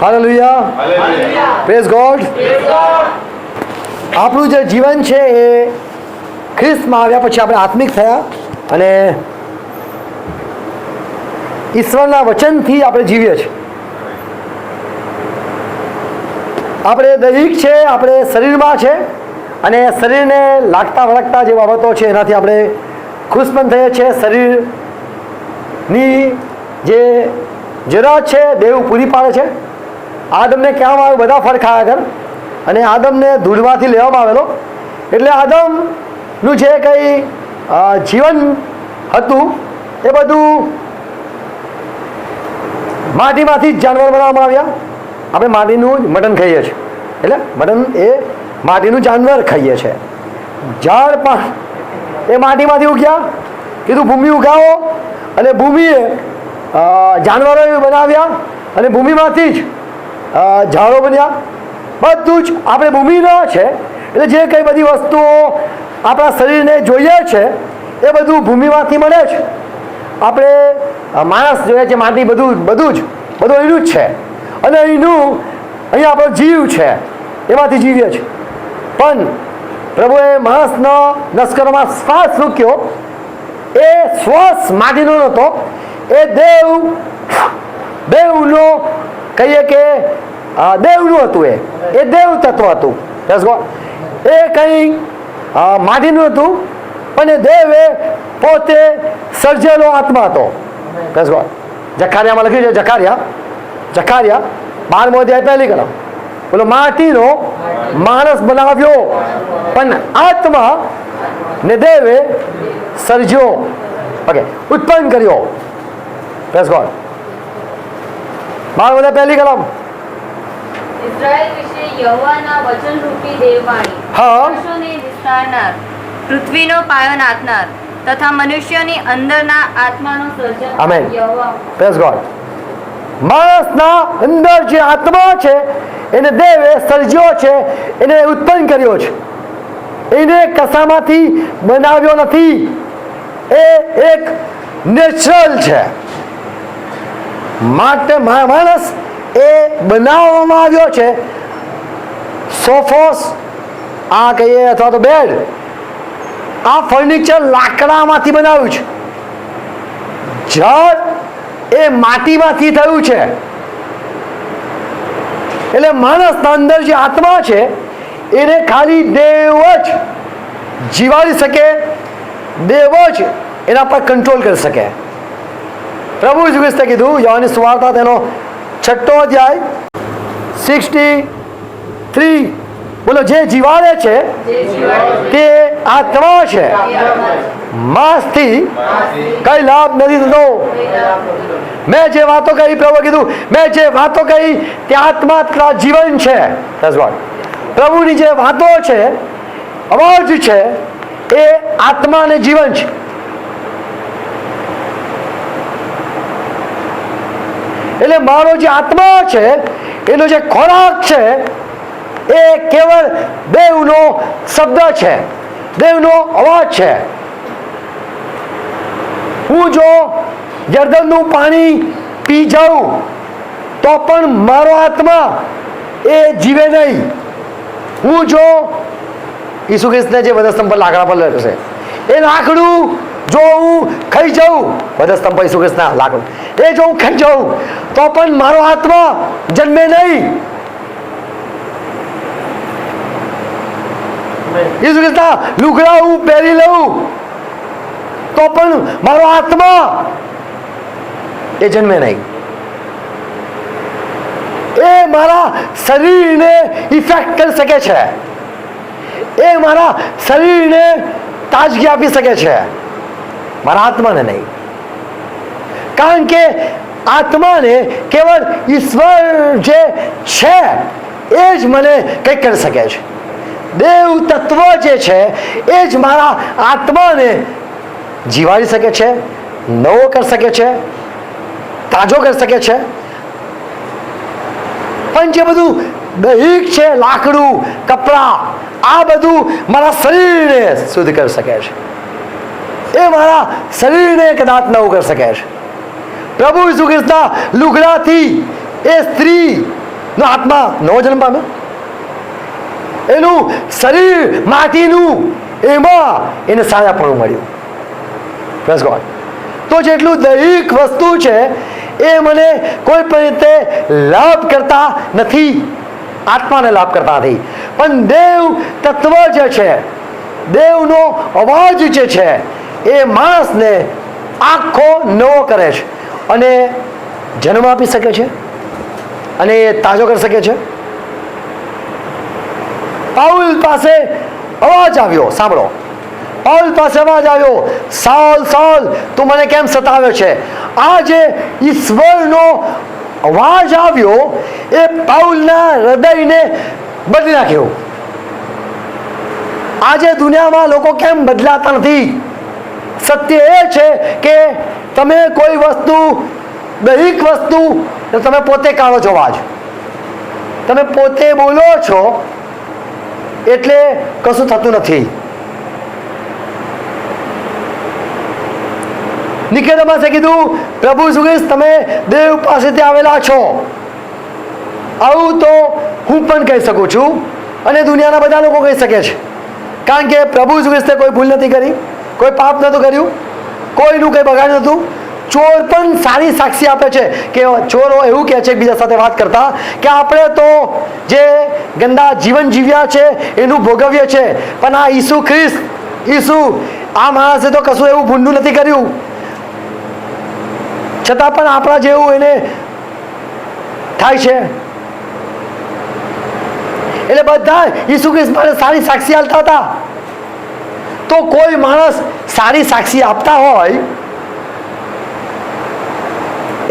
Hallelujah, praise God. આપણું જે જીવન છે એ ખ્રિસ્તમાં આવ્યા પછી આપણે આત્મિક થયા અને ઈશ્વરના વચનથી આપણે જીવીએ છીએ. આપણે દૈહિક છે, આપણે શરીરમાં છે અને શરીરને લાગતા વળગતા જે બાબતો છે એનાથી આપણે ખુશ પણ થઈએ છીએ. શરીરની જે જરૂરત છે દેવ પૂરી પાડે છે. આદમને કહેવામાં આવ્યું બધા ફળ ખાયા કર, અને આદમને ધૂળમાંથી લેવામાં આવેલો, એટલે આદમનું જે કંઈ જીવન હતું એ બધું માટીમાંથી જ જાનવર બનાવવામાં આવ્યા. આપણે માટીનું જ મટન ખાઈએ છીએ, એટલે મટન એ માટીનું જાનવર ખાઈએ છીએ. ઝાડ પણ એ માટીમાંથી ઉગ્યા, કીધું ભૂમિ ઉગાવો, અને ભૂમિએ જાનવરો બનાવ્યા અને ભૂમિમાંથી જ ઝાડો બન્યા. બધું જ આપણે ભૂમિનો છે, એટલે જે કંઈ બધી વસ્તુઓ આપણા શરીરને જોઈએ છે એ બધું ભૂમિમાંથી મળે છે. આપણે માણસ જોઈએ છે માટી, બધું અહીંનું જ છે, અને અહીંયા આપણો જીવ છે એમાંથી જીવીએ છીએ. પણ પ્રભુએ માણસનો નશ્કરોમાં શ્વાસ મૂક્યો, એ શ્વાસ માટીનો નહોતો, એ દેવનો કહીએ કે દેવનું હતું. એ દેવ તત્વ હતું. એ કંઈ માટીનું હતું, પણ એ દેવે પોતે સર્જેલો આત્મા હતો. જકારિયામાં લખ્યું છે, જકારિયા 12મો અધ્યાય 1લી કલમ, બોલો માટીનો માણસ બનાવ્યો, પણ આત્મા ને દેવે સર્જ્યો, ઓકે, ઉત્પન્ન કર્યો. Praise God. 12મો અધ્યાય 1લી કલમ. ઇઝરાયલ વિશે યહોવાના વચનરૂપી દેવવાણી, આકાશોને વિસ્તારનાર, પૃથ્વીનો પાયો નાખનાર તથા મનુષ્યની અંદરના આત્માનો સર્જક યહોવા. Praise God. માણસના અંદર જે આત્મા છે એને દેવે સર્જ્યો છે, એને ઉત્પન્ન કર્યો છે. એને કશામાંથી બનાવ્યો નથી, એ એક નેચરલ છે. માટે માણસ એ બનાવવામાં આવ્યો છે. સોફોસ આ કહીએ અથવા તો બેડ, આ ફર્નિચર લાકડામાંથી બનાવ્યું છે. ઝાડ એ માટીમાંથી થયું છે. એટલે માણસના અંદર જે આત્મા છે એને ખાલી દેવ જ જીવાડી શકે, દેવ જ એના પર કંટ્રોલ કરી શકે. પ્રભુ ઈસુ ખ્રિસ્તે કીધું, યોહાનની સુવાર્તા તેનો 6ઠો અધ્યાય 63, બોલો જે જીવાડે છે તે આત્મા છે, માંસથી કઈ લાભ નથી થતો. મેં જે વાતો કહી, પ્રભુ કીધું, મેં જે વાતો કહી તે આત્મા જીવન છે. પ્રભુની જે વાતો છે, અવાજ છે, એ આત્મા અને જીવન છે. એટલે મારો જે આત્મા છે એનો જે ખોરાક છે એ કેવળ દેવનો શબ્દ છે, દેવનો અવાજ છે. હું જો જર્દનનું પાણી પી જાઉં તો પણ મારો આત્મા એ જીવે નહીં. હું જો ઈસુ ખ્રિસ્તને જે વધસ્તંભ પર લાકડા પર લખશે એ લાકડું જો હું ખાઈ જાઉં, વધસ્તંભ પર ઈસુ ખ્રિસ્તના લાકડું એ જો હું ખાઈ જાઉં તો પણ મારો આત્મા જન્મે નહીં. ઈસુ ખ્રિસ્તના લુગડા હું પહેરી લઉં તો પણ મારો આત્મા એ જન્મે નહીં. એ મારા શરીરને ઇફેક્ટ કરી શકે છે, એ મારા શરીરને તાજગી આપી શકે છે, મારા આત્માને નહીં. કારણ કે આત્માને કેવળ ઈશ્વર જે છે એ જ મને કંઈક કરી શકે છે. દેવ તત્વ જે છે એ જ મારા આત્માને જીવાડી શકે છે, નવો કરી શકે છે, તાજો કરી શકે છે. પણ જે બધું દૈહિક છે, લાકડું, કપડાં, આ બધું મારા શરીરને શુદ્ધ કરી શકે છે, એ મારા શરીરને કદાચ નવું કરી શકે છે. પ્રભુ ઈસુ ખ્રિસ્તના લુગડાથી એ સ્ત્રી નો આત્મા નવો જન્મ પામે, એનું શરીર માટીનું, એમાં એને સાયાપણું મળ્યું. Praise God. તો જેટલું દૈહિક વસ્તુ છે એ મને કોઈ પણ રીતે લાભ કરતા નથી, આત્માને લાભ કરતા નથી, પણ દેવ તત્વ જે છે, દેવનો અવાજ જે છે એ માણસને આખો નવો કરે છે અને જન્મ આપી શકે છે અને એ તાજો કરી શકે છે. પાઉલ પાસે અવાજ આવ્યો, સાંભળો, પાઉલ પાસે અવાજ આવ્યો, સાઉલ સાઉલ તું મને કેમ સતાવે છે. આ જે ઈશ્વરનો અવાજ આવ્યો એ પાઉલના હૃદયને બદલી નાખ્યું. આજે દુનિયામાં લોકો કેમ બદલાતા નથી? સત્ય એ છે કે તમે કોઈ વસ્તુ, દૈહિક વસ્તુ તમે પોતે કાઢો છો, અવાજ તમે પોતે બોલો છો એટલે કશું થતું નથી. નિકેતમાસે કીધું, પ્રભુ ઈસુ ખ્રિસ્ત તમે દેવ પાસેથી આવેલા છો. આવું તો હું પણ કહી શકું છું અને દુનિયાના બધા લોકો કહી શકે છે, કારણ કે પ્રભુ ઈસુ ખ્રિસ્તે કોઈ ભૂલ નથી કરી, કોઈ પાપ નહોતું કર્યું, કોઈનું કંઈ બગાડ નહોતું. ચોર પણ સારી સાક્ષી આપે છે કે ચોરો એવું કહે છે એકબીજા સાથે વાત કરતા કે આપણે તો જે ગંદા જીવન જીવ્યા છે એનું ભોગવીએ છે, પણ આ ઈસુ ખ્રિસ્ત, ઈસુ આ માણસે તો કશું એવું ભૂંડું નથી કર્યું, છતાં પણ આપણા જેવું એને થાય છે. એટલે બધા ઈસુ ખ્રિસ્ત માટે સારી સાક્ષી આપતા હતા. તો કોઈ માણસ સારી સાક્ષી આપતા હોય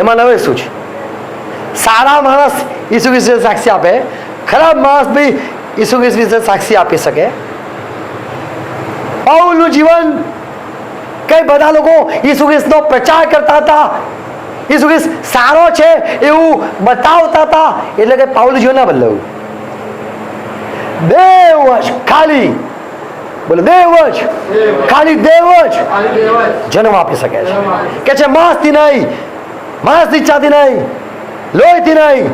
એમાં નવે શું છે? સારા માણસ ઈસુ ખ્રિસ્ત વિશે સાક્ષી આપે, ખરાબ માણસ બી ઈસુ ખ્રિસ્ત વિશે સાક્ષી આપી શકે. પાઉલનું જીવન, કઈ બધા લોકો ઈસુ ખ્રિસ્તનો પ્રચાર કરતા હતા, ઈસુ ખ્રિસ્ત સારો છે એવું બતાવતા હતા, એટલે કે પાઉલનું જીવન ના બદલાયું. દેવ જ ખાલી, બોલો દેવ જ, ખાલી દેવ જ જન્મ આપી શકે છે. કે છે માણસથી નહીં, માણસની ઈચ્છાથી નહીં, લોહીથી નહીં,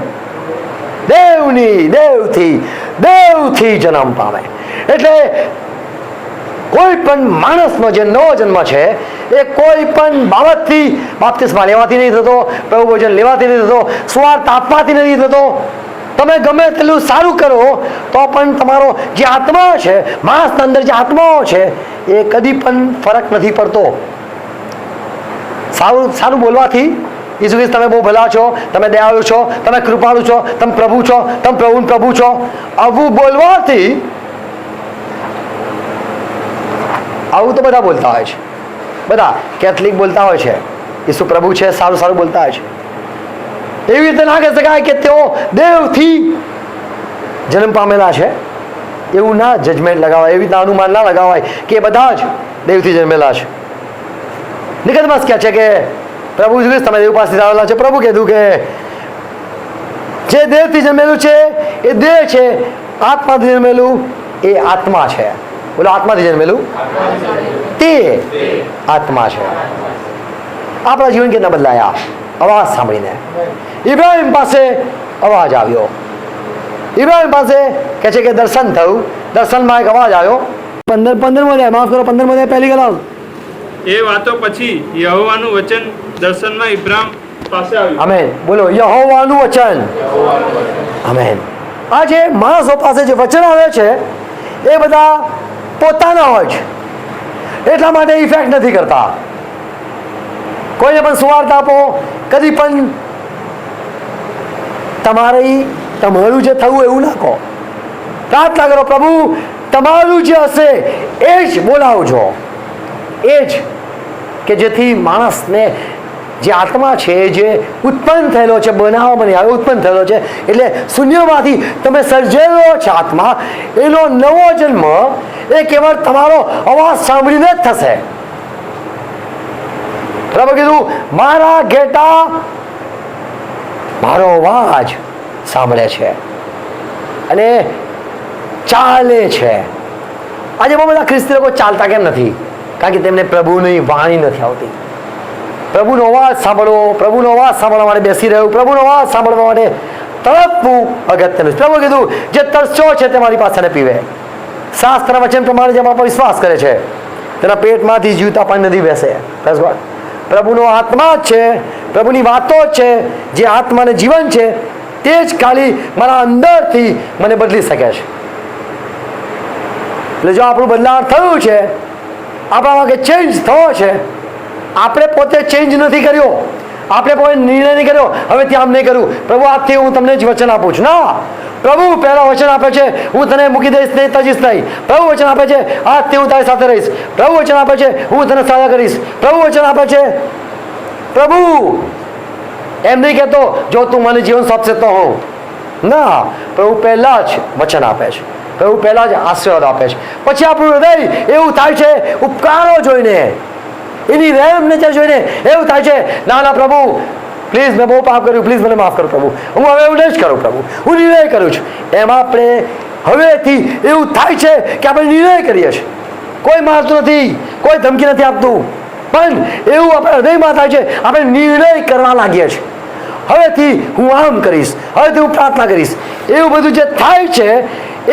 દેવથી જન્મ પામે. એટલે કોઈ પણ માણસનો જે નવો જન્મ છે એ કોઈ પણ બાબતથી, બાપ્તિસ્મા લેવાથી નહીં થતો, પ્રભુ ભોજન લેવાથી નહીં થતો, સ્વાર્થ આત્માથી નથી થતો. તમે ગમે તેટલું સારું કરો તો પણ તમારો જે આત્મા છે, માણસના અંદર જે આત્માઓ છે એ કદી પણ ફરક નથી પડતો. સારું બોલવાથી ઈસુ ખ્રિસ્ત તમે બહુ ભલા છો, તમે દયાળુ છો, તમે કૃપાળુ છો, તમે પ્રભુ છો, તમે પ્રભુ છો, આવું બોલવાથી, આવું તો બધા બોલતા હોય છે, બધા કેથલિક બોલતા હોય છે, ઈસુ પ્રભુ છે, સારું સારું બોલતા હોય છે. એવી રીતે ના કહી શકાય કે તેઓ દેવથી જન્મ પામેલા છે, એવું ના જજમેન્ટ લગાવાય, એવી રીતના અનુમાન ના લગાવાય કે એ બધા જ દેવથી જન્મેલા છે. નિકેતમાસ કહે છે કે પ્રભુ ઈસુ ખ્રિસ્ત તમે દેવ પાસેથી આવેલા છે. પ્રભુ કીધું કે જે દેવથી જન્મેલું છે એ દેહ છે, આત્માથી જન્મેલું એ આત્મા છે. બોલો, આત્માથી જન્મેલું તે આત્મા છે. આપણા જીવન કેટલા બદલાયા અવાજ સાંભળીને. ઇબ્રાહિમ પાસે અવાજ આવ્યો, ઇબ્રાહિમ પાસે કહે છે કે દર્શન થયું, દર્શનમાં એક અવાજ આવ્યો. 15 માફ કરો, 15 પહેલી ગલાવ. એ વાતો પછી યહોવાનું વચન દર્શનમાં ઇબ્રાહિમ પાસે આવ્યું. આમેન. બોલો, યહોવાનું વચન. આમેન. આ જે માણસો પાસે જે વચન આવે છે એ બધા પોતાના હોય છે, એટલા માટે ઇફેક્ટ નથી કરતા. કોઈને પણ સુવાર્તા આપો, કદી પણ તમારું જે થયું એવું ના કહો. પ્રાર્થના કરો, પ્રભુ તમારું જે હશે એ જ બોલાવજો, એ જ કે જેથી માણસને જે આત્મા છે, જે ઉત્પન્ન થયેલો છે, બનાવવામાં નહીં આવે, ઉત્પન્ન થયેલો છે, એટલે શૂન્યમાંથી તમે સર્જેલો છે આત્મા, એનો નવો જન્મ એ કેવળ તમારો અવાજ સાંભળીને જ થશે. પ્રભુ કીધું, મારા ઘેટા મારો અવાજ સાંભળે છે અને ચાલે છે. આજે બહુ બધા ખ્રિસ્તી લોકો ચાલતા કેમ નથી? કારણ કે તેમને પ્રભુની વાણી નથી આવતી. પ્રભુનો અવાજ સાંભળવો, પ્રભુનો અવાજ સાંભળવા માટે બેસી રહ્યું, પ્રભુનો અવાજ સાંભળવા માટે તડપવું અગત્યનું છે. પ્રભુ કીધું જે તરસ્યો છે તે મારી પાસે પીવે. શાસ્ત્રના વચન પ્રમાણે જેમાં પર વિશ્વાસ કરે છે તેના પેટમાંથી જીવતા પાણી નદી વહેશે. પ્રભુનો આત્મા જ છે, પ્રભુની વાતો જ છે, જે આત્માને જીવન છે તે જ ખાલી મારા અંદરથી મને બદલી શકે છે. એટલે જો આપણું બદલાવ થયું છે, આપણામાં કે ચેન્જ થયો છે, આપણે પોતે ચેન્જ નથી કર્યો, આપણે પોતે નિર્ણય નહીં કર્યો હવે ત્યાં આમ નહીં કરું, પ્રભુ આજથી હું તમને જ વચન આપું છું. ના, પ્રભુ પહેલા વચન આપે છે હું તને મૂકી દઈશ નહીં, તજીશ નહીં. પ્રભુ વચન આપે છે આજથી હું તારી સાથે રહીશ. પ્રભુ વચન આપે છે હું તને સહાય કરીશ. પ્રભુ વચન આપે છે. પ્રભુ એમ નહીં કહેતો જો તું મને જીવન સોંપશે તો હું. ના, પ્રભુ પહેલા જ વચન આપે છે, પ્રભુ પહેલા જ આશીર્વાદ આપે છે. પછી આપણું હૃદય એવું થાય છે ઉપકારો જોઈને, એની રહેમ નજર જોઈને એવું થાય છે ના ના પ્રભુ પ્લીઝ મેં બહુ પાપ કર્યું, પ્લીઝ મને માફ કરો પ્રભુ, હું હવે એવું નહીં જ કરું પ્રભુ, હું નિર્ણય કરું છું. એમ આપણે હવેથી એવું થાય છે કે આપણે નિર્ણય કરીએ છીએ. કોઈ મારતું નથી, કોઈ ધમકી નથી આપતું, પણ એવું આપણે હૃદયમાં થાય છે, આપણે નિર્ણય કરવા લાગીએ છીએ હવેથી હું આમ કરીશ, હવેથી હું પ્રાર્થના કરીશ. એવું બધું જે થાય છે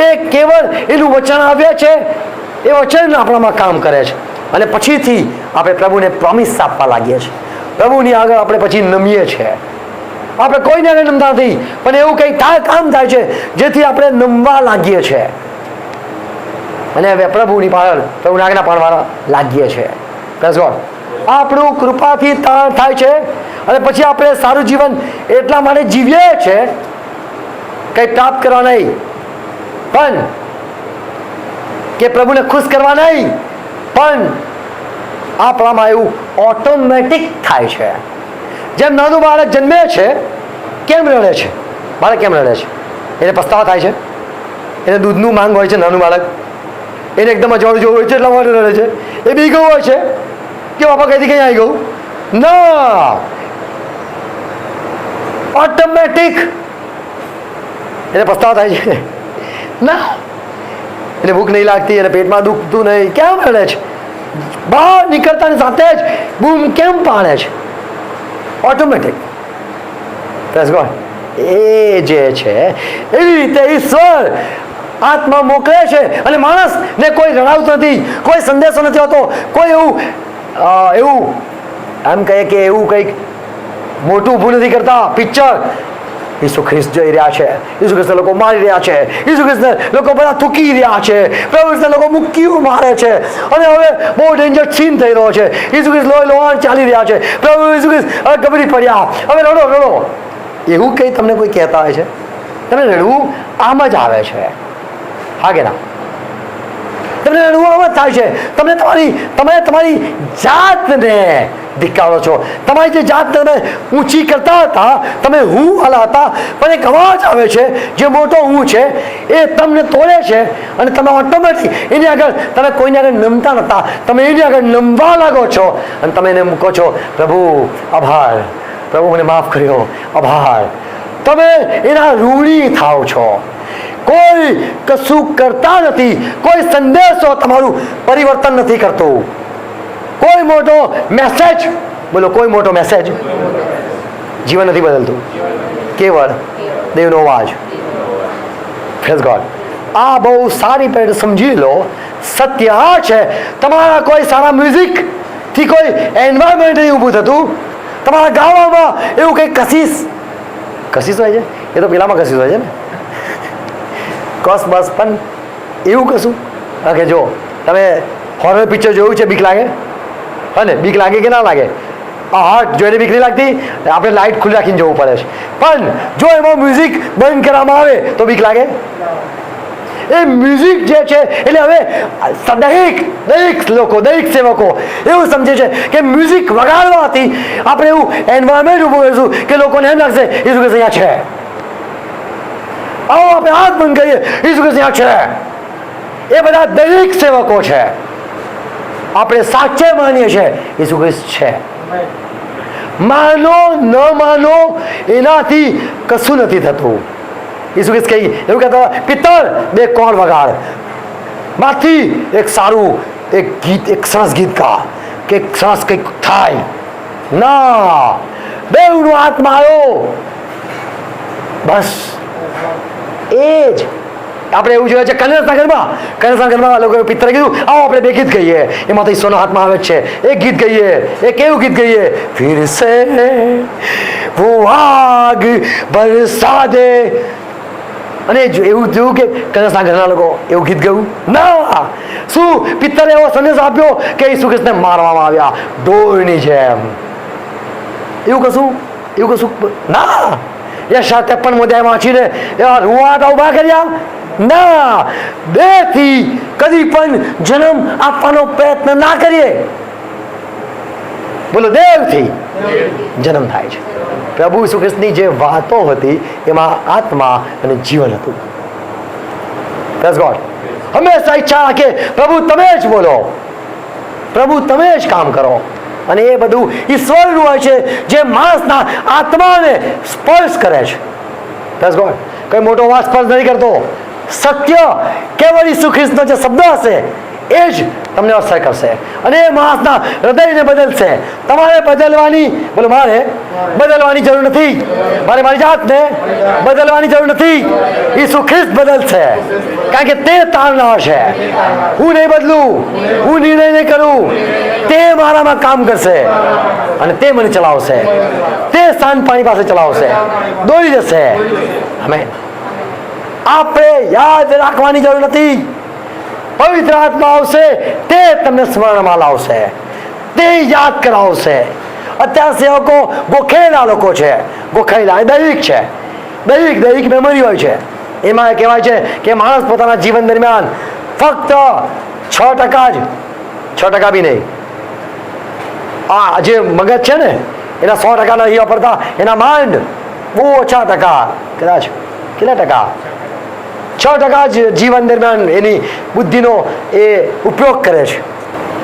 એ કેવળ એનું વચન આવ્યા છે, એ વચન આપણામાં કામ કરે છે. અને પછીથી આપણે પ્રભુને પ્રોમિસ આપવા લાગીએ છીએ, પ્રભુની આગળ આપણે પછી નમીએ છીએ. આપણે કોઈને આગળ નમતા નથી, પણ એવું કંઈક કામ થાય છે જેથી આપણે નમવા લાગીએ છીએ અને હવે પ્રભુની પાછળ પ્રભુની આજ્ઞા પાડવા લાગીએ છીએ. આપણું કૃપાથી તાણ થાય છે અને પછી આપણે સારું જીવન એટલા માટે જીવીએ છીએ, કંઈ પ્રાપ્ત કરવા નહીં, પણ કે પ્રભુને ખુશ કરવા નહીં, પણ આપણામાં એવું ઓટોમેટિક થાય છે. જેમ નાનું બાળક જન્મે છે, કેમ રડે છે બાળક? કેમ રડે છે? એને પસ્તાવા થાય છે, એને દૂધનું માંગ હોય છે. નાનું બાળક એને એકદમ અજવાળું જોવું હોય છે એટલા માટે રડે છે. એ બી ગયું હોય છે કે બાપા કઈથી કઈ આવી ગયું. ના, ઓટોમેટિક એને પસ્તાવા થાય છે. ના, એને ભૂખ નહીં લાગતી, એને પેટમાં દુખતું નહીં, કેમ રડે છે? બહાર નીકળતાની સાથે જ બૂમ કેમ પાડે છે? ઓટોમેટિક. એ જે છે એવી રીતે ઈશ્વર આત્મા મોકલે છે અને માણસને કોઈ રડાવતું નથી, કોઈ સંદેશો નથી હોતો, કોઈ એવું એમ કહે કે એવું કંઈક મોટું ઊભું નથી કરતા. પિક્ચર ઈસુ ખ્રિસ્ત જઈ રહ્યા છે, ઈસુ ખ્રિસ્તને લોકો મારી રહ્યા છે, ઈસુ ખ્રિસ્તને લોકો બધા થૂકી રહ્યા છે, પ્રભુ ખ્રિસ્તને લોકો મુક્કીઓ મારે છે અને હવે બહુ ડેન્જર સીન થઈ રહ્યો છે. ઈસુ ખ્રિસ્ત લોહાણ ચાલી રહ્યા છે, પ્રભુ ઈસુ ખ્રિસ્ત હવે ગભરી પડ્યા, હવે રડો રડો. એવું કંઈ તમને કોઈ કહેતા હોય છે? તમને રડવું આમ જ આવે છે, હા કે ના? તમને રડવું આમ જ થાય છે. તમે તમારી જાતને ધિક્કારો છો. તમારી જે જાત તમે ઊંચી કરતા હતા, તમે હું વાળા હતા, પણ એક અવાજ આવે છે જે મોટો હું છે એ તમને તોડે છે અને તમે ઓટોમેટિક એની આગળ, તમે કોઈની આગળ નમતા નહોતા, તમે એની આગળ નમવા લાગો છો અને તમે એને મૂકો છો. પ્રભુ આભાર, પ્રભુ મને માફ કર્યો, આભાર. તમે એના ઋણી થાવ છો. કોઈ કશું કરતા નથી, કોઈ સંદેશો તમારું પરિવર્તન નથી કરતો, કોઈ મોટો મેસેજ, બોલો કોઈ મોટો મેસેજ જીવન નથી બદલતું, કેવળ દેવનો અવાજ. Praise God. આ બહુ સારી પેટ સમજી લો. સત્ય આ છે, તમારા કોઈ સારા મ્યુઝિકથી કોઈ એન્વાયરમેન્ટ નહીં ઊભું થતું. તમારા ગાવામાં એવું કંઈ કશિશ હોય છે, એ તો પેલામાં કશિશ હોય છે ને, કસ બસ, પણ એવું કશું કે જો તમે હોરર પિક્ચર જોયું છે, બીક લાગે? હા ને, બીક લાગે કે ના લાગે? હાર્ટ જોઈને બીક નહીં લાગતી? આપણે લાઇટ ખુલ્લી રાખીને જવું પડે છે, પણ જો એમાં મ્યુઝિક બંધ કરવામાં આવે તો બીક લાગે? એ મ્યુઝિક જે છે એટલે હવે દરેક લોકો, દરેક સેવકો એવું સમજે છે કે મ્યુઝિક વગાડવાથી આપણે એવું એન્વાયરમેન્ટ ઊભું કરીશું કે લોકોને એમ લાગશે ઈસુ ખ્રિસ્ત અહીંયા છે. આવો આપણે હાથ બંધ કરીએ, ઈસુ ખ્રિસ્ત અહીંયા છે. એ બધા દરેક સેવકો છે. આપણે સાચે માનીએ છીએ ઈસુ ખ્રિસ્ત છે. માનો ન માનો એનાથી કશું નથી થતું. ઈસુ ખ્રિસ્ત કહી એવું કહેતા, પિત્તળ 2 કોણ વગાડ, માંથી એક સારું એક ગીત, એક સરસ ગીત ગા, કે સરસ કંઈક થાય. ના, દેવનો આત્મા આવ્યો બસ એ જ આપણે એવું જોઈએ છે કનસનગરમાં લોકોએ પિત્તરે કીધું આવો આપણે બે ગીત ગઈએ, એમાં તો ઈશ્વરનો હાથમાં આવે છે. એક ગીત ગઈએ, એ કેવું ગીત ગઈએ? ફિર સે વો આગ બરસા દે. અને એવું થયું કે કનસનગરના લોકો એવું ગીત ગાયું ના. શું પિત્તરે એવો સંદેશ આપ્યો કે ઈસુ ખ્રિસ્તને મારવામાં આવ્યા ઢોરની જેમ? એવું કશું ના. યશા 53 અધ્યાય વાંચીને એવા રૂવાટા ઉભા કર્યા ના. દેહથી કદી પણ જન્મ આપવાનો પ્રયત્ન ના કરીએ. બોલો, દેવથી જન્મ થાય છે. પ્રભુ ઈસુ ખ્રિસ્તની જે વાતો હતી એમાં આત્મા અને જીવન હતું. Praise God. હંમેશા ઈચ્છા રાખે પ્રભુ તમે જ બોલો, પ્રભુ તમે જ કામ કરો. અને એ બધું ઈશ્વરનું હોય છે જે માણસના આત્માને સ્પર્શ કરે છે. Praise God. કઈ મોટો વાત સ્પર્શ નથી કરતો. સત્ય કેવળ ઈસુ ખ્રિસ્તનો જે શબ્દ હશે એ જ તમને અસર કરશે અને એ માણસના હૃદયને બદલશે. તમારે મારે બદલવાની જરૂર નથી. મારે મારી જાતને બદલવાની જરૂર નથી. ઈસુ ખ્રિસ્ત બદલશે, કારણ કે તે તારનાર છે. હું નહીં બદલું, હું નિર્ણય નહીં કરું. તે મારામાં કામ કરશે અને તે મને ચલાવશે. તે શાંત પાણી પાસે ચલાવશે, દોરી જશે. અમે આપણે યાદ રાખવાની જરૂર નથી. પવિત્ર આત્મા આવશે, તે તમને સ્મરણમાં લાવશે, તે યાદ કરાવશે. અત્યારે સેવકો ગોખેલા લોકો છે. ગોખાયેલા દૈવિક છે, દૈવિક મેમરી હોય છે. એમાં કહેવાય છે કે માણસ પોતાના જીવન દરમિયાન ફક્ત 6% બી નહીં. આ જે મગજ છે ને એના 100% નહીં વાપરતા. એના માઇન્ડ બહુ ઓછા ટકા, કદાચ કેટલા ટકા, 6% જ જીવન દરમિયાન એની બુદ્ધિનો એ ઉપયોગ કરે છે.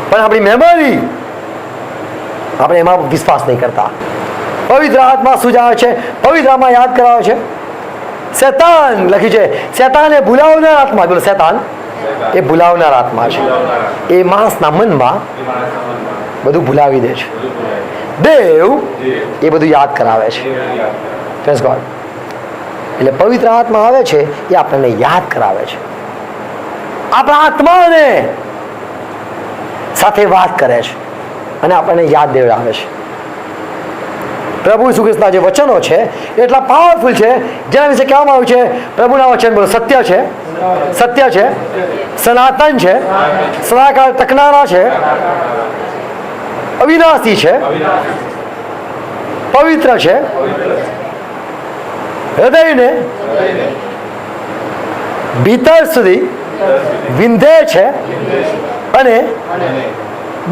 પણ આપણી મેમરી, આપણે એમાં વિશ્વાસ નહીં કરતા. પવિત્ર આત્મા સુજાવે છે, પવિત્ર આત્મા યાદ કરાવે છે. શેતાન લખ્યું છે, શેતાને ભૂલાવનાર આત્મા. બોલો, શેતાન એ ભૂલાવનાર આત્મા છે. એ માણસના મનમાં બધું ભૂલાવી દે છે. દેવ એ બધું યાદ કરાવે છે. Praise God. એટલે પવિત્ર આત્મા આવે છે એ આપણને યાદ કરાવે છે. આપણા આત્માને સાથે વાત કરે છે અને આપણને યાદ દેવડાવે છે. પ્રભુ ઈસુ ખ્રિસ્તના જે વચનો છે એટલા પાવરફુલ છે જેના વિશે કહેવામાં આવ્યું છે. પ્રભુના વચન બોલો, સત્ય છે, સત્ય છે, સનાતન છે, સદાકાળ ટકનારા છે, અવિનાશી છે, પવિત્ર છે, હૃદયને ભીતર સુધી વિંધે છે અને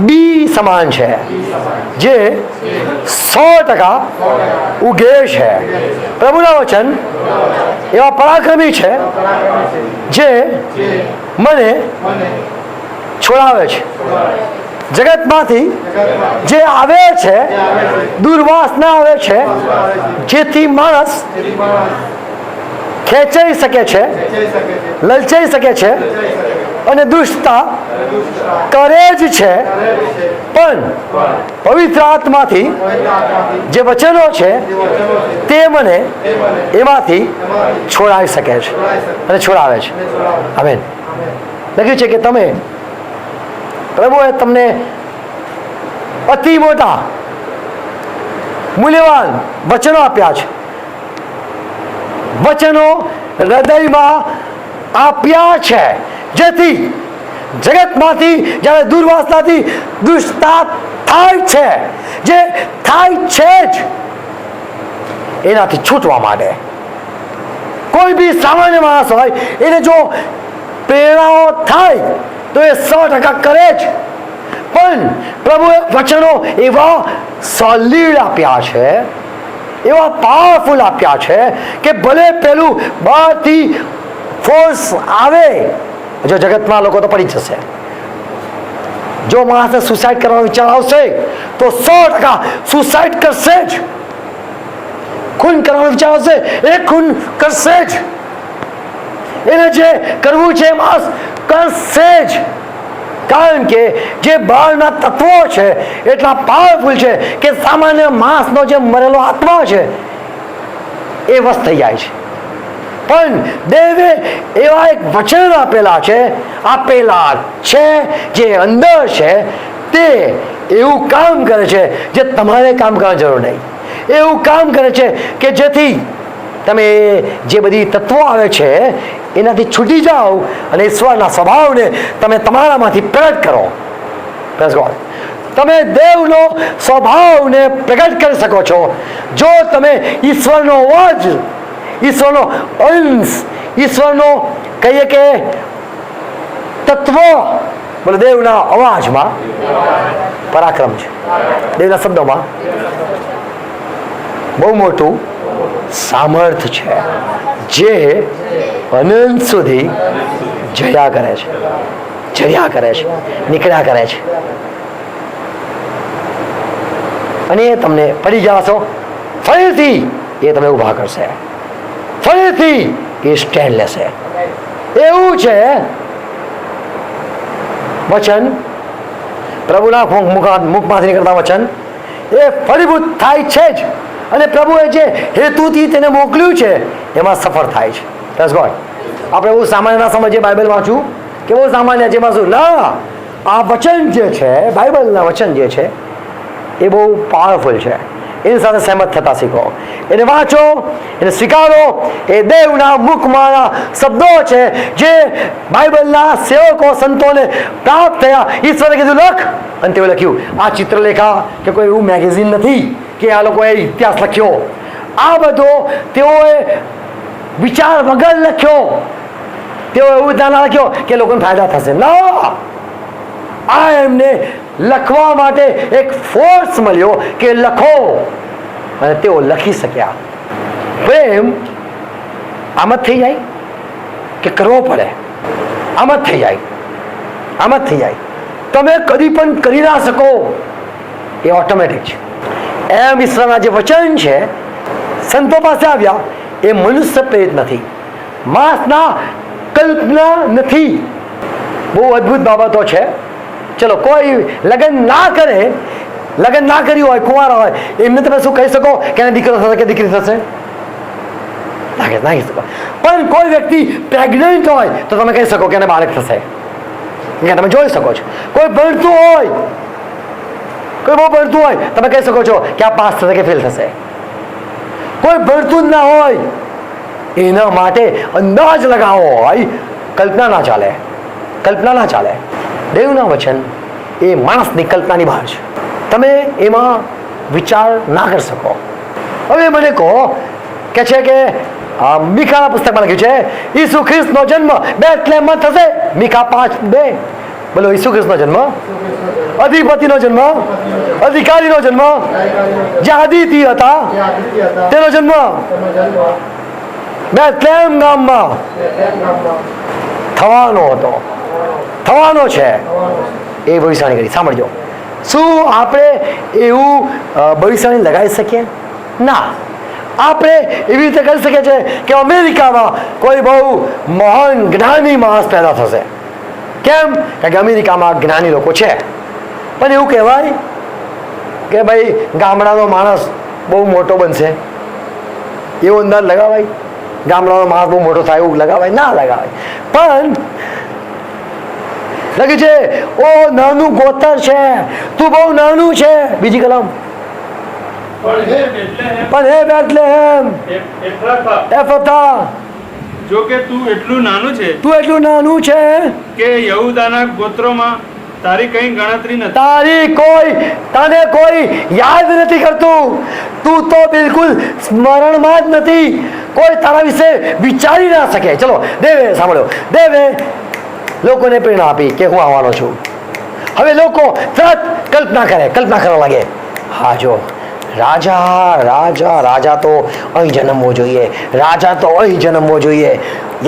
બી સમાન છે, જે 100% ઉગે છે. પ્રભુના વચન એવા પરાક્રમી છે જે મને છોડાવે છે. જગતમાંથી જે આવે છે, દુર્વાસના આવે છે, જેથી માણસ ખેંચાઈ શકે છે, લલચાઈ શકે છે અને દુષ્ટતા કરે જ છે. પણ પવિત્ર આત્માથી જે વચનો છે તે મને એમાંથી છોડાવી શકે છે અને છોડાવે છે. આમેન. લખ્યું છે કે તમે, પ્રભુએ તમને અતિ મોટા મૂલ્યવાન વચનો આપ્યા છે. વચનો હૃદયમાં આપ્યા છે જેથી જગતમાંથી જ્યારે દુર્વાસનાથી દુષ્ટતા થાય છે, જે થાય છે જ, એનાથી છૂટવા માટે કોઈ બી સામાન્ય માણસ હોય એને જો પ્રેરણાઓ થાય તો એ 100% કરે જ. પણ પ્રભુએ વચનો એવા સોલિડ આપ્યા છે, એવા પાવરફુલ આપ્યા છે કે ભલે પેલું બહારથી ફોર્સ આવે, જો જગતમાં લોકો તો પડી જશે. જો માણસને સુસાઇડ કરવાનો વિચાર આવશે તો 100% સુસાઇડ કરશે જ. ખૂન કરવાનો વિચાર આવશે એ ખૂન કરશે જ. એને જે કરવું છે માણસ કરશે જ. કારણ કે જે બહારના તત્વો છે એટલા પાવરફુલ છે કે સામાન્ય માણસનો જે મરેલો આત્મા છે એ વશ થઈ જાય છે. પણ દેવે એવા એક વચન આપેલા છે જે અંદર છે તે એવું કામ કરે છે જે તમારે કામ કરવાની જરૂર નહીં. એવું કામ કરે છે કે જેથી તમે જે બધી તત્વો આવે છે એનાથી છૂટી જાઓ અને ઈશ્વરના સ્વભાવને તમે તમારામાંથી પ્રગટ કરો. Praise God. તમે દેવનો સ્વભાવને પ્રગટ કરી શકો છો જો તમે ઈશ્વરનો અવાજ, ઈશ્વરનો અંશ, ઈશ્વરનો કહીએ કે તત્વ, બોલો દેવના અવાજમાં પરાક્રમ છે, દેવના શબ્દોમાં બહુ મોટું સામર્થ્ય છે જે અનંત સુધી જયા કરે છે, નીકળ્યા કરે છે. અને એ તમને પડી જશો ફરીથી એ તમે ઊભા કરશે, ફરીથી એ સ્ટેન્ડ લેશે. એવું છે વચન, પ્રભુના મુખમાંથી નીકળતા વચન એ ફળીભૂત થાય છે જ, અને પ્રભુએ જે હેતુથી તેને મોકલ્યું છે એમાં સફળ થાય છે. Praise God. આપણે બહુ સામાન્ય ના સમજીએ બાઇબલ વાંચવું કે બહુ સામાન્ય છે વાંચવું, ના, આ વચન જે છે, બાઇબલના વચન જે છે એ બહુ પાવરફુલ છે. એની સાથે સહેમત થતા શીખો, એને વાંચો, એને સ્વીકારો. એ દેવના મુખમાંના શબ્દો છે જે બાઇબલના સેવકો સંતોને પ્રાપ્ત થયા. ઈશ્વરે કીધું લખ, અને તેઓ લખ્યું. આ ચિત્રલેખા કે કોઈ એવું મેગેઝિન નથી કે આ લોકોએ ઇતિહાસ લખ્યો. આ બધો તેઓએ વિચાર વગર લખ્યો. તેઓ એવું ના લખ્યો કે લોકોને ફાયદા થશે, ના, આ એમને લખવા માટે એક ફોર્સ મળ્યો કે લખો, અને તેઓ લખી શક્યા. પ્રેમ આમ જ થઈ જાય કે કરવો પડે? આમ જ થઈ જાય. તમે કદી પણ કરી ના શકો, એ ઓટોમેટિક છે. એમ ઈશ્વરના જે વચન છે સંતો પાસે આવ્યા એ મનુષ્ય પ્રેરિત નથી, માણસના કલ્પના નથી. બહુ અદ્ભુત બાબતો છે. ચલો, કોઈ લગ્ન ના કર્યું હોય, કુંવારા હોય, એમને તમે શું કહી શકો કે એને દીકરો થશે કે દીકરી થશે? ના કહી શકો. પણ કોઈ વ્યક્તિ પ્રેગ્નન્ટ હોય તો તમે કહી શકો કે એને બાળક થશે, તમે જોઈ શકો છો. કોઈ ભણતું હોય, કોઈ બહુ ભણતું હોય, તમે કહી શકો છો કે આ પાસ થશે કે ફેલ થશે. કોઈ ભણતું જ ના હોય એના માટે અંદાજ લગાવો હોય, કલ્પના ના ચાલે. દેવના વચન એ માણસની કલ્પનાની બહાર છે. તમે એમાં વિચાર ના કરી શકો. હવે મને કહો કે છે કે મીકાના પુસ્તકમાં લખ્યું છે ઈસુ ખ્રિસ્તનો જન્મ બેથલેહેમમાં થશે. મીકા 5:2. બોલો, ઈસુ ખ્રિસ્તનો જન્મ, અધિપતિનો જન્મ, અધિકારીનો જન્મ, જે આદિથી હતા તેનો જન્મ બેથલેહેમ ગામમાં થવાનો છે. એ ભવિષ્યવાણી કરી. સાંભળજો, શું આપણે એવું ભવિષ્યવાણી લગાવી શકીએ? ના. આપણે એવી રીતે કરી શકીએ છીએ કે અમેરિકામાં કોઈ બહુ મહાન જ્ઞાની માણસ પેદા થશે. કેમ? કારણ કે અમેરિકામાં જ્ઞાની લોકો છે. પણ એવું કહેવાય કે ભાઈ ગામડાનો માણસ બહુ મોટો બનશે, એવો અંદાજ લગાવાય? ગામડાનો માણસ બહુ મોટો થાય એવું લગાવાય? ના લગાવાય. પણ લખ્યું છે ઓ નાનું ગોતર છે, તું બહુ નાનું છે. બીજી કલમ, પણ હે બેથલેહેમ એફ્રાતા, જો કે તું એટલું નાનું છે કે યહૂદાના ગોત્રોમાં તારી કઈ ગણતરી નથી. તને કોઈ યાદ નથી કરતું. તું તો બિલકુલ સ્મરણમાં જ નથી. કોઈ તારા વિશે વિચારી ના શકે. ચલો, દેવે સાંભળ્યો, દેવે લોકોને પ્રેરણા આપી કે હું આવવાનો છું. હવે લોકો તરત કલ્પના કરવા લાગે. હા, જો રાજા તો અહીં જન્મવો જોઈએ, રાજા તો અહીં જન્મવો જોઈએ,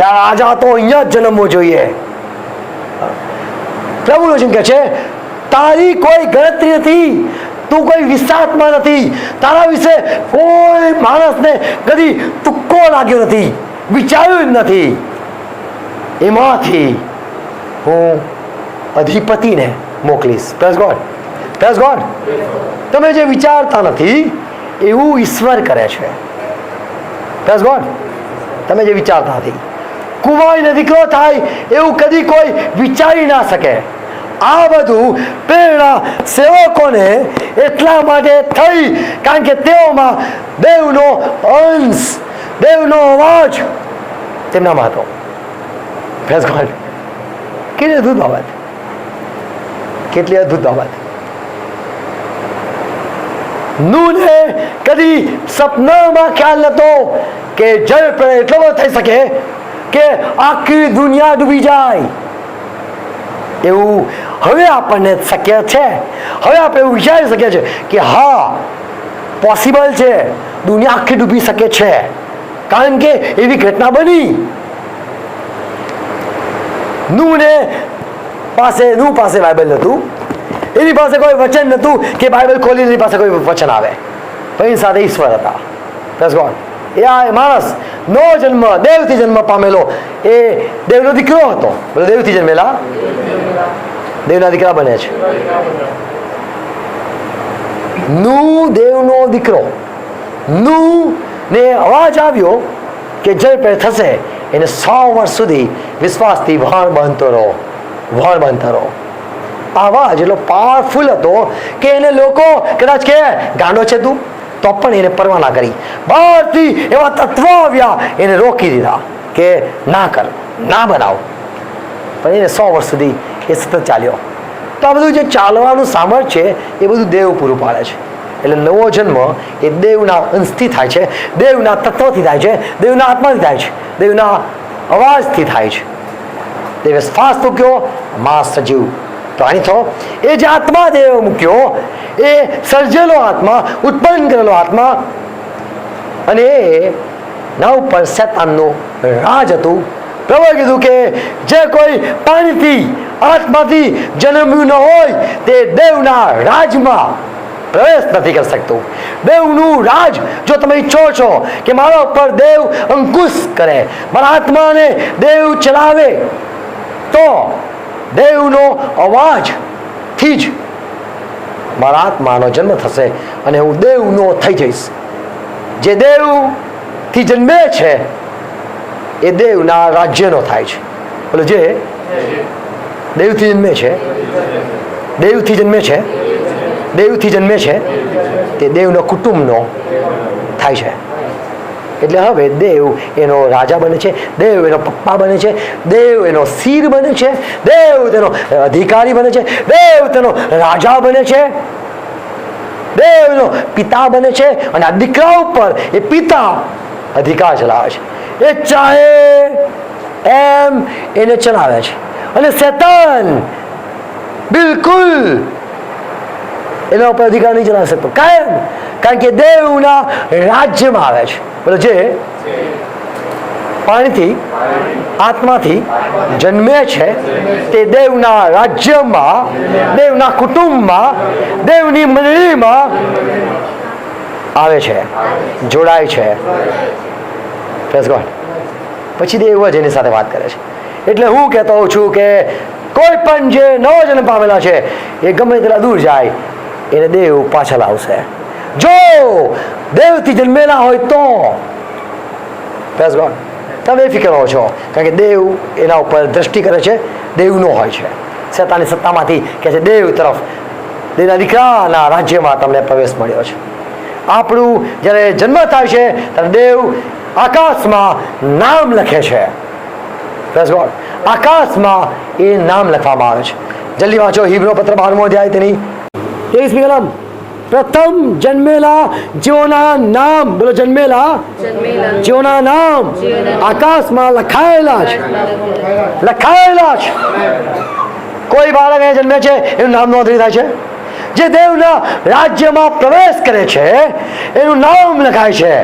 રાજા તો અહીંયા જ જન્મવો જોઈએ. પ્રભુનો વચન કહે છે તારી કોઈ ગણતરી નથી, તું કોઈ વિસ્તારમાં નથી. તારા વિશે કોઈ માણસને કદી તુક્કો લાગ્યો નથી, વિચાર્યું જ નથી. એમાંથી હું અધિપતિને મોકલીશ. Praise God. તમે જે વિચારતા નથી એવું ઈશ્વર કરે છે. Praise God. તમે જે વિચારતા નથી. કુંવારીને દીકરો થાય એવું કદી કોઈ વિચારી ના શકે. આ બધું પ્રેરણા સેવકોને એટલા માટે થઈ કારણ કે તેઓમાં દેવનો અંશ, દેવનો અવાજ તેમનામાં હતો. Praise God. કેટલી અદ્ભુત બાબત, કેટલી અદ્ભુત બાબત. નૂને કદી સપનામાં ખ્યાલ નતો કે જળ પ્રલય એટલો બધો થઈ શકે કે આખી દુનિયા ડૂબી જાય. એવું હવે આપણને શક્ય છે. હવે આપણે એવું વિચારી શકીએ છીએ કે હા, પોસિબલ છે, દુનિયા આખી ડૂબી શકે છે કારણ કે એવી ઘટના બની. નૂહ પાસે બાઇબલ નહોતું, એની પાસે કોઈ વચન નહોતું કે બાઇબલ ખોલીને એની પાસે કોઈ વચન આવે, પણ એની સાથે ઈશ્વર હતા. Praise God. એ આ માણસ નો જન્મ, દેવથી જન્મ પામેલો, એ દેવનો દીકરો હતો. બોલો, દેવથી જન્મેલા દેવના દીકરા બને છે. નૂહ દેવનો દીકરો. નૂહ ને અવાજ આવ્યો કે જળ પ્રલય થશે, એને 100 વર્ષ સુધી વિશ્વાસથી વહાણ બાંધતો રહો. અવાજ એટલો પાવરફુલ હતો કે એને લોકો કદાચ કે ગાંડો છે તું, તો પણ એને પરવા ના કરી. બહારથી એવા તત્વો આવ્યા, એને રોકી દીધા કે ના કર, ના બનાવ. પણ એને 100 વર્ષ સુધી એ સતત ચાલ્યો. તો આ બધું જે ચાલવાનું સામર્થ્ય છે એ બધું દેવ પૂરું પાડે છે. એટલે નવો જન્મ એ દેવના અંશથી થાય છે, દેવના તત્વથી થાય છે, દેવના આત્માથી થાય છે, દેવના અવાજથી થાય છે. દેવે શ્વાસ મૂક્યો, માં સજીવ પ્રાણી થયો. એ જે આત્મા દેવ મૂક્યો, એ સર્જેલો આત્મા, ઉત્પન્ન કરેલો આત્મા, અને એ ના ઉપર શેતાનનું રાજ હતું. પ્રભુએ કીધું કે જે કોઈ પાણીથી, આત્માથી જન્મ્યું ન હોય તે દેવના રાજમાં પ્રવેશ નથી કરી શકતું. દેવનું રાજ જો તમે ઈચ્છો છો કે મારા ઉપર દેવ અંકુશ કરે, મારા આત્માને દેવ ચલાવે, તો દેવનો અવાજથી જ મારા આત્માનો જન્મ થશે અને હું દેવનો થઈ જઈશ. જે દેવથી જન્મે છે એ દેવના રાજ્યનો થાય છે. બોલો, જે દેવથી જન્મે છે, દેવથી જન્મે છે, દેવથી જન્મે છે તે દેવનો કુટુંબનો થાય છે. એટલે હવે દેવ એનો રાજા બને છે, દેવ એનો પપ્પા બને છે, દેવ એનો શિર બને છે, દેવ તેનો અધિકારી બને છે, દેવ તેનો રાજા બને છે, દેવ એનો પિતા બને છે. અને આ દીકરા ઉપર એ પિતા અધિકાર ચલાવે છે. એ ચાહે એમ એને ચલાવે છે. અને શેતાન બિલકુલ એના ઉપર અધિકાર નહીં ચલાવી શકતો. કાયમ, કારણ કે દેવના રાજ્યમાં આવે છે. બોલો, જે પાણીથી, આત્માથી જન્મે છે તે દેવના રાજ્યમાં, દેવના કુટુંબમાં, દેવની મંડળીમાં આવે છે, જોડાય છે. Praise God. પછી દેવ જ એની સાથે વાત કરે છે. એટલે હું કહેતો હોઉં છું કે કોઈ પણ જે નવો જન્મ પામેલા છે એ ગમે તેટલા દૂર જાય, એને દેવ પાછળ આવશે. જો દેવથી જન્મેલા હોય તો પ્રેઝ ગોડ, તમે ફિકર હો છો, કારણ કે દેવ એના ઉપર દ્રષ્ટિ કરે છે, દેવનો હોય છે. શેતાનની સત્તામાંથી કહે છે દેવ તરફ, દેવના દીકરાના રાજ્યમાં તમને પ્રવેશ મળ્યો છે. આપણું જ્યારે જન્મ થાય છે ત્યારે દેવ આકાશમાં નામ લખે છે. Praise God. આકાશમાં એ નામ લખવામાં આવે છે. જલ્દી વાંચો હિબ્રો પત્ર 12મો અધ્યાય તેની 23મી કલમ. પ્રથમ જન્મેલા જેઓના નામ, બોલો, જન્મેલા જેઓના નામ આકાશમાં લખાયેલા છે. લખાયેલા છે. કોઈ બાળક અહીંયા જન્મે છે એનું નામ નોંધણી થાય છે. જે દેવના રાજ્યમાં પ્રવેશ કરે છે એનું નામ લખાય છે.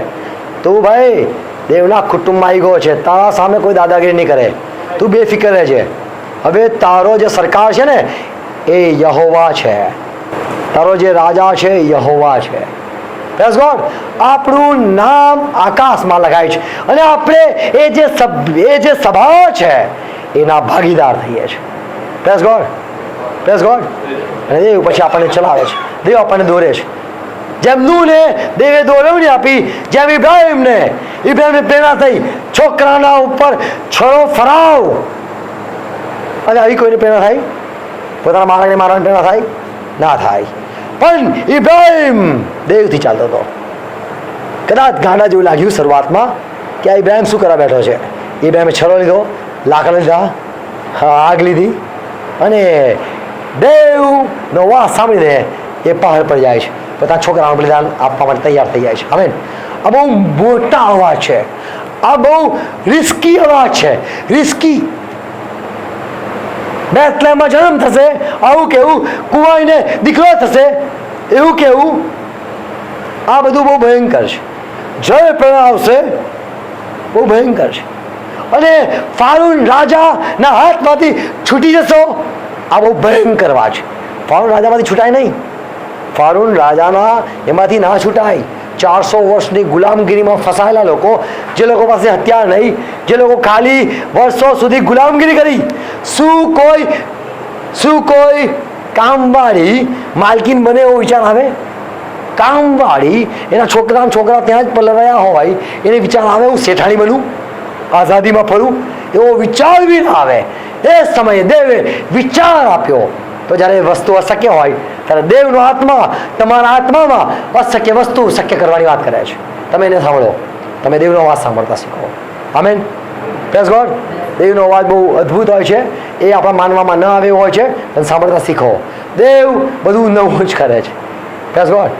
તું ભાઈ દેવના કુટુંબમાં આવી ગયો છે, તારા સામે કોઈ દાદાગીરી નહીં કરે, તું બેફિકર રહેજે. હવે તારો જે સરકાર છે ને એ યહોવા છે, તારો જે રાજા છે યહોવા છે. Praise God. આપણું નામ આકાશમાં લખાય છે અને આપણે એ જે સભા છે એના ભાગીદાર થઈએ છીએ. Praise God. Praise God. અને દેવ પછી આપણને ચલાવે છે, દેવ આપણને દોરે છે. જેમ નૂહને દેવે દોરવણી આપી, જેમ ઇબ્રાહિમને ઇબ્રાહિમને પ્રેરણા થઈ છોકરાના ઉપર છરો ફરાવ. અને આવી કોઈને પ્રેરણા થાય? પોતાના બાળકને મારવાની પ્રેરણા થાય? ના થાય. પણ ઇબ્રાહિમ દેવથી ચાલતો હતો. કદાચ ગાંડા જેવું લાગ્યું શરૂઆતમાં કે આ ઇબ્રાહિમ શું કરવા બેઠો છે. ઇબ્રાહિમે છરો લીધો, લાકડા લીધા, આગ લીધી અને દેવનો વાસ સાંભળીને એ પહાડ પર જાય છે. પોતાના છોકરાનું બલિદાન આપવા માટે તૈયાર થઈ જાય છે. આમેન. આ બહુ મોટા અવાજ છે. આ બહુ રિસ્કી અવાજ છે. રિસ્કી. બેથલેહમમાં જન્મ થશે, આવું કેવું, કુંવાઈને દીકરો થશે, એવું કેવું, આ બધું બહુ ભયંકર છે. જય પ્રેરણા આવશે, બહુ ભયંકર છે. અને ફારૂન રાજાના હાથમાંથી છૂટી જશો, આ બહુ ભયંકર વાત છે. ફારૂન રાજામાંથી છૂટાય નહીં. ફારૂન રાજાના એમાંથી ના છૂટાય. 400 વર્ષની ગુલામગીરીમાં ફસાયેલા લોકો, જે લોકો પાસે હથિયાર નહીં, જે લોકો ખાલી વર્ષો સુધી ગુલામગીરી કરી, શું કોઈ કામવાળી માલકીન બને એવો વિચાર આવે? કામવાળી એના છોકરા ત્યાં જ પલવાયા હોય, એને વિચાર આવે હું શેઠાણી બનું, આઝાદીમાં ફરું, એવો વિચાર બી ના આવે. એ સમયે દેવે વિચાર આપ્યો. તો જ્યારે વસ્તુ અશક્ય હોય ત્યારે દેવનો આત્મા તમારા આત્મામાં અશક્ય વસ્તુ શક્ય કરવાની વાત કરે છે. તમે એને સાંભળો, તમે દેવનો અવાજ સાંભળતા શીખો. આમેન. Praise God. દેવનો અવાજ બહુ અદ્ભુત હોય છે. એ આપણા માનવામાં ન આવે એવો હોય છે, પણ સાંભળતા શીખો. દેવ બધું નવું જ કરે છે. Praise God.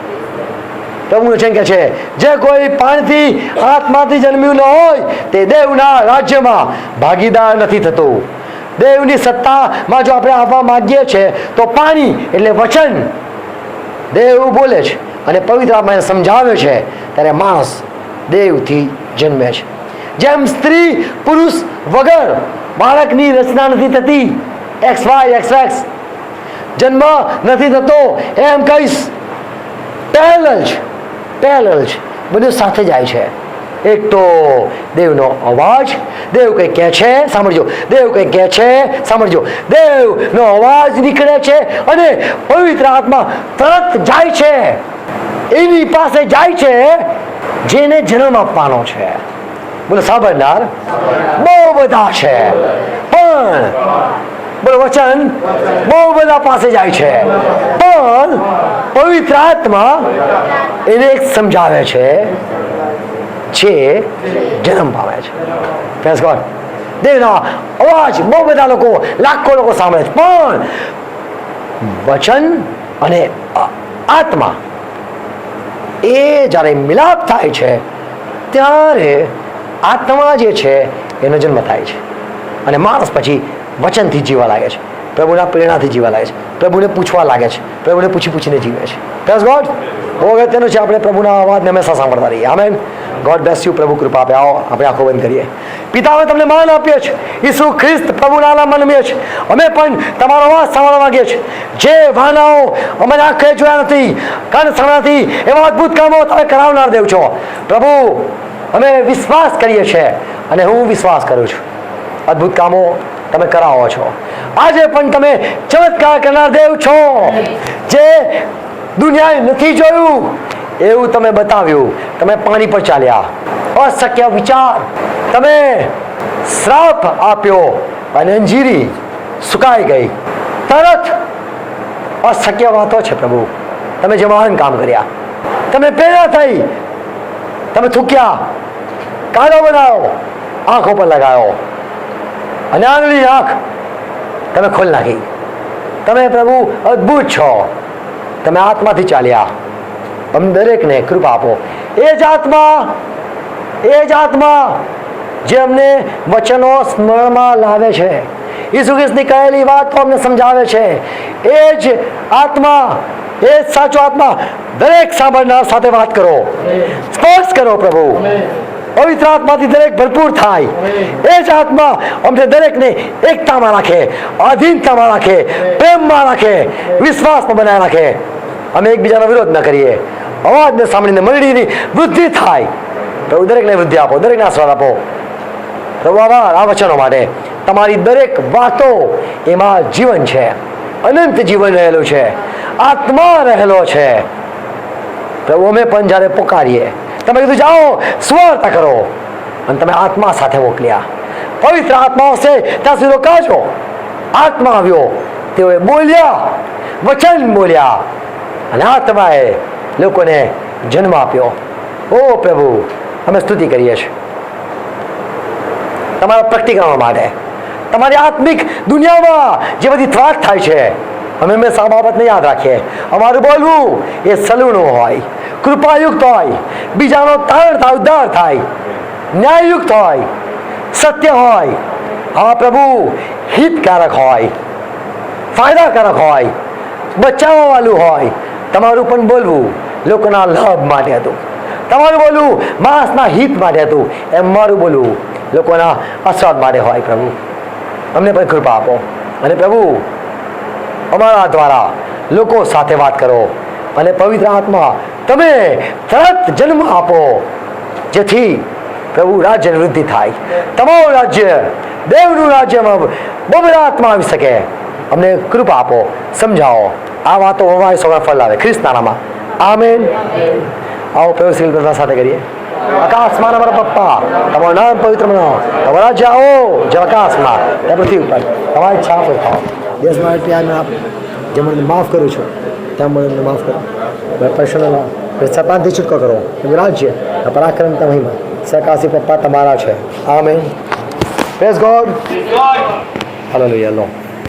પ્રભુનું વચન કહે છે જે કોઈ પાણીથી આત્માથી જન્મ્યું ન હોય તે દેવના રાજ્યમાં ભાગીદાર નથી થતું. દેવની સત્તામાં જો આપણે આવવા માંગીએ છીએ તો પાણી એટલે વચન દેવ બોલે છે અને પવિત્ર આત્માને સમજાવે છે ત્યારે માણસ દેવથી જન્મે છે. જેમ સ્ત્રી પુરુષ વગર બાળકની રચના નથી થતી, XY જન્મ નથી થતો, એમ કહીશ પેરેલલ છે, બધું સાથે જાય છે. એક તો દેવનો અવાજ, દેવ કંઈ કહે છે સાંભળજો, દેવ કંઈ કહે છે સાંભળજો, દેવનો અવાજ નીકળે છે અને પવિત્ર આત્મા તરત જાય છે, એની પાસે જાય છે જેને જન્મ આપવાનો છે. બોલો સાંભળનાર બહુ બધા છે, પણ બોલો વચન બહુ બધા પાસે જાય છે, પણ પવિત્ર આત્મા એને એક સમજાવે છે જે જન્મ પામે છે. Praise God. દેવનો અવાજ બહુ બધા લોકો, લાખો લોકો સાંભળે છે, પણ વચન અને આત્મા એ જ્યારે મિલાપ થાય છે ત્યારે આત્મા જે છે એનો જન્મ થાય છે અને માણસ પછી વચનથી જીવવા લાગે છે, પ્રભુના પ્રેરણાથી જીવવા લાગે છે, પ્રભુને પૂછવા લાગે છે, પ્રભુને પૂછીને જીવે છે. Praise God. બહુ અગત્યનું છે આપણે પ્રભુના અવાજને હંમેશા સાંભળતા રહીએ. આમેન. God bless you. પ્રભુ કૃપા આપે. આવો આપણે આંખો બંધ કરીએ. પિતા, અમે તમને માન આપીએ છીએ. ઈસુ ખ્રિસ્ત પ્રભુના નામમાં નમીએ છીએ. અમે પણ તમારો અવાજ સાંભળવા માંગીએ છીએ. જે વાનાઓ અમે આંખે જોયા નથી, કાન સાંભળ્યા નથી, એવા અદ્ભુત કામો તમે કરાવનાર દેવ છો. પ્રભુ, અમે વિશ્વાસ કરીએ છીએ અને હું વિશ્વાસ કરું છું અદ્ભુત કામો તમે કરાવો છો. આજે પણ તમે ચમત્કાર કરનાર દેવ છો. જે દુનિયાએ નથી જોયું એવું તમે બતાવ્યું. તમે પાણી પર ચાલ્યા, અશક્ય વિચાર, તમે શ્રાપ આપ્યો અને અંજીરી સુકાઈ ગઈ. તરત અશક્ય વાતો છે પ્રભુ. તમે જે મહાન કામ કર્યા, તમે પ્રેરણા થઈ, તમે થૂક્યા, કાળો બનાવો, આંખો પર લગાવ્યો અને આંગળી આંખ તમે ખોલી નાખી. તમે પ્રભુ અદ્ભુત છો. તમે આત્માથી ચાલ્યા. અમને દરેકને કૃપા આપો. એ જ આત્મા જે અમને વચનો સ્મરણમાં લાવે છે, ઈસુ ખ્રિસ્તની કહેલી વાતો અમને સમજાવે છે, એ જ આત્મા, એ જ સાચો આત્મા દરેક સાંભળનાર સાથે વાત કરો, સ્પર્શ કરો પ્રભુ. પવિત્ર આત્માથી દરેક ભરપૂર થાય. એ જ આત્મા અમને દરેકને એકતામાં રાખે, આધીનતામાં રાખે, પ્રેમમાં રાખે, વિશ્વાસમાં બનાવી રાખે. અમે એકબીજાનો વિરોધ ન કરીએ. અવાજને સાંભળીને મંડળીની વૃદ્ધિ થાય. પ્રભુ દરેકને વૃદ્ધિ આપો, દરેકને આશીર્વાદ આપો. પ્રભુ આભાર આ વચનો માટે. તમારી દરેક વાતો એમાં જીવન છે, અનંત જીવન રહેલું છે, આત્મા રહેલો છે. પ્રભુ અમે પણ જ્યારે પોકારીએ, તમે કીધું જાઓ સ્વાર્થા કરો, અને તમે આત્મા સાથે મોકલ્યા. પવિત્ર આત્મા હશે ત્યાં સુધી રોકાજો. આત્મા આવ્યો, તેઓએ બોલ્યા, વચન બોલ્યા, અને આત્માએ લોકોને જન્મ આપ્યો. ઓ પ્રભુ, અમે સ્તુતિ કરીએ છીએ તમારા પ્રગટીકરણ માટે. તમારી આત્મિક દુનિયામાં જે બધી ત્રાસ થાય છે, અમે હંમેશા આ બાબતને યાદ રાખીએ. અમારું બોલવું એ સલૂણું હોય, કૃપાયુક્ત હોય, બીજાનો તારણ થાય, ઉદ્ધાર થાય, ન્યાયયુક્ત હોય, સત્ય હોય, હા પ્રભુ, હિતકારક હોય, ફાયદાકારક હોય, બચાવવાવાળું હોય. તમારું પણ બોલવું લોકોના લાભ માટે હતું. તમારું બોલવું માણસના હિત માટે હતું. એમ મારું બોલવું લોકોના અસ્વાદ માટે હોય. પ્રભુ, અમને પણ કૃપા આપો. અને પ્રભુ, અમારા દ્વારા લોકો સાથે વાત કરો, અને પવિત્ર આત્મા તમે તરત જન્મ આપો, જેથી પ્રભુ રાજ્યની વૃદ્ધિ થાય. તમારું રાજ્ય, દેવનું રાજ્યમાં બબડા આત્મા આવી શકે. અમને કૃપા આપો, સમજાવો. આ વાતો અમારી સૌને ફળ લાવે. ખ્રિસ્તના નામમાં આમેન. આવો પ્રભુ શ્રી બધા સાથે કરીએ. આકાશમાં અમારા પપ્પા, તમારું નામ પવિત્ર બનાવો, તમારા રાજ્ય આવો જે આકાશમાં ત્યાં પૃથ્વી ઉપર. તમારી ઈચ્છા પર થાઓ. દેશ માટે ત્યાં આપ જે મને માફ કરું છું ત્યાં મને માફ કરો. પૈસાના સપાનથી છૂટકો કરો. રાજ્ય પરાક્રમ મહિમા સકાશી પપ્પા તમારા છે. આમેન. Praise God. હાલેલુયા. લો